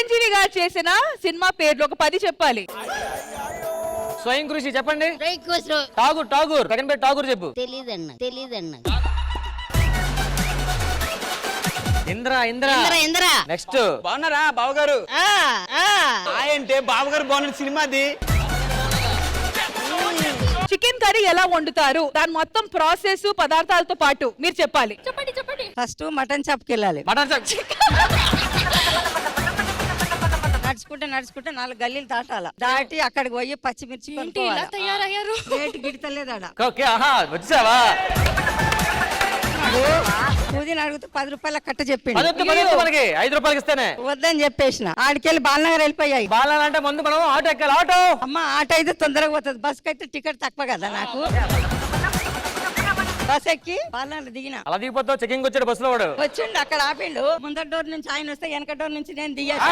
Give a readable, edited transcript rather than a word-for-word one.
చిరంజీవి గారు చేసిన సినిమా పేర్లు ఒక 10 చెప్పాలి. స్వయం కృషి చెప్పండి. ఠాగూర్ ఠాగూర్ సెకండ్ పేరు ఠాగూర్ చెప్పు. తెలీదన్న. ఇంద్ర ఇంద్ర ఇంద్ర. నెక్స్ట్ బాగున్నారా బావగారు? అంటే బావగారు బాగున్న సినిమాది. చికెన్ కర్రీ ఎలా వండుతారు, దాని మొత్తం ప్రాసెస్ పదార్థాలతో పాటు మీరు చెప్పాలి. చెప్పండి. ఫస్ట్ మటన్ షాప్కి వెళ్ళాలి. మటన్ నడుచుకుంటే 4 గల్లీలు దాటాల. దాటి అక్కడికి పోయి పచ్చిమిర్చి తయారయ్యారు. రేటు గిడతలేదు ఆడ. ఓకే ఆహా వచ్చావా? పూదిని అడిగితే 10 రూపాయల కట్ట చెప్పిండు. మనకి 5 రూపాయలకి ఇస్తేనే వద్దని చెప్పేసిన. ఆడికెళ్ళి బాలనగర్ వెళ్ళిపోయాయి. బాలంటే ముందు మనం ఆటో ఎక్కాలి. ఆటో అమ్మ ఆటో అయితే తొందరగా పోతుంది, బస్కి అయితే టికెట్ తక్కువ కదా నాకు. బస్ ఎక్కి బాలనగర్ దిగిన. అలా దిగిపోతావు. చెకింగ్ వచ్చాడు బస్సులో వాడు. వచ్చిండు అక్కడ ఆపిండు. ముందర డోర్ నుంచి ఆయన వస్తే వెనక డోర్ నుంచి నేను దిగాను.